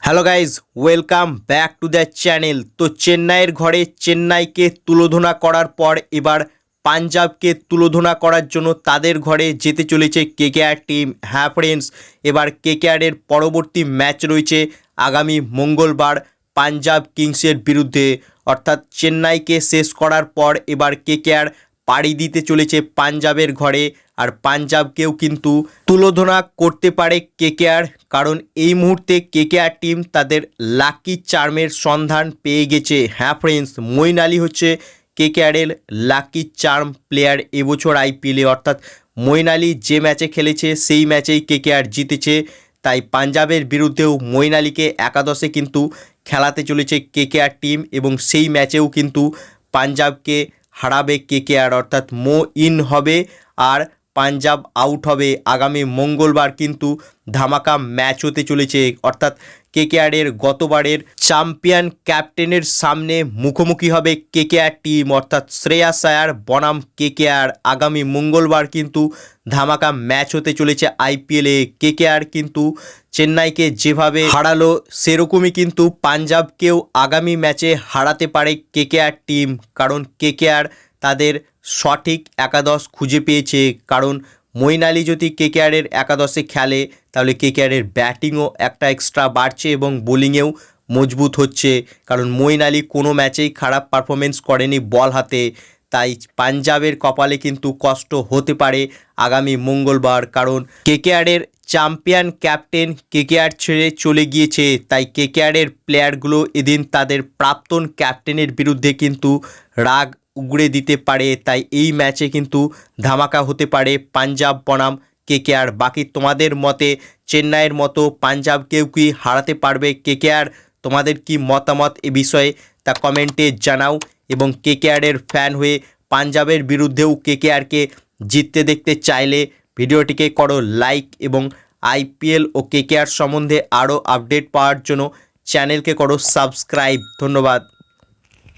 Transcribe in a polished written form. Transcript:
Hello guys, welcome back to the channel. তো চেন্নাইয়ের ঘরে চেন্নাইকে তুলোধনা করার পর এবার পাঞ্জাবকে তুলোধনা করার জন্য তাদের ঘরে যেতে চলেছে কেকেআর টিম। হ্যাঁ ফ্রেন্ডস, এবার কেকেআরের পরবর্তী ম্যাচ রয়েছে আগামী মঙ্গলবার পাঞ্জাব কিংসের বিরুদ্ধে। অর্থাৎ চেন্নাইকে শেষ করার পর এবার কেকেআর পাড়ি দিতে চলেছে পাঞ্জাবের ঘরে। আর পাঞ্জাবকেও কিন্তু তুলোধনা করতে পারে কেকেআর, কারণ এই মুহূর্তে কেকেআর টিম তাদের লাকি চার্মের সন্ধান পেয়ে গেছে। হ্যাঁ ফ্রেন্ডস, মঈন আলী হচ্ছে কেকেআরের লাকি চার্ম প্লেয়ার এবছর আইপিএলে। অর্থাৎ মঈন আলী যে ম্যাচে খেলেছে সেই ম্যাচেই কেকেআর জিতেছে। তাই পাঞ্জাবের বিরুদ্ধেও মঈন আলীকে একাদশে কিন্তু খেলাতে চলেছে কেকেআর টিম, এবং সেই ম্যাচেও কিন্তু পাঞ্জাবকে হারাবে কেকেআর। অর্থাৎ ইন হবে আর পাঞ্জাব আউট হবে। আগামী মঙ্গলবার কিন্তু ধামাকা ম্যাচ হতে চলেছে। অর্থাৎ কেকেআরের গতবারের চ্যাম্পিয়ন ক্যাপ্টেনের সামনে মুখোমুখি হবে কেকেআর টিম, অর্থাৎ শ্রেয়াস আয়ার বনাম কেকেআর। আগামী মঙ্গলবার কিন্তু ধামাকা ম্যাচ হতে চলেছে আইপিএলে। কেকেআর কিন্তু চেন্নাইকে যেভাবে হারালো সেরকমই কিন্তু পাঞ্জাবকেও আগামী ম্যাচে হারাতে পারে কেকেআর টিম, কারণ কেকেআর তাদের সঠিক একাদশ খুঁজে পেয়েছে। কারণ মঈন আলী যদি কেকেআরের একাদশে খেলে তাহলে কেকেআরের ব্যাটিংও একটা এক্সট্রা বাড়ছে এবং বোলিংয়েও মজবুত হচ্ছে, কারণ মঈন আলী কোনো ম্যাচেই খারাপ পারফরমেন্স করেনি বল হাতে। তাই পাঞ্জাবের কপালে কিন্তু কষ্ট হতে পারে আগামী মঙ্গলবার, কারণ কেকেআরের চ্যাম্পিয়ন ক্যাপ্টেন কেকেআর ছেড়ে চলে গিয়েছে। তাই কেকেআরের প্লেয়ারগুলো এদিন তাদের প্রাক্তন ক্যাপ্টেনের বিরুদ্ধে কিন্তু রাগ উগড়ে দিতে পারে। তাই এই ম্যাচে কিন্তু ধামাকা হতে পারে পাঞ্জাব বনাম কেকেআর। বাকি তোমাদের মতে চেন্নাইয়ের মতো পাঞ্জাবকেও কি হারাতে পারবে কেকেআর? তোমাদের কি মতামত এ বিষয়ে তা কমেন্টে জানাও, এবং কেকেআরের ফ্যান হয়ে পাঞ্জাবের বিরুদ্ধেও কেকেআরকে জিততে দেখতে চাইলে ভিডিওটিকে করো লাইক, এবং আইপিএল ও কেকেআর সম্বন্ধে আরও আপডেট পাওয়ার জন্য চ্যানেলকে করো সাবস্ক্রাইব। ধন্যবাদ।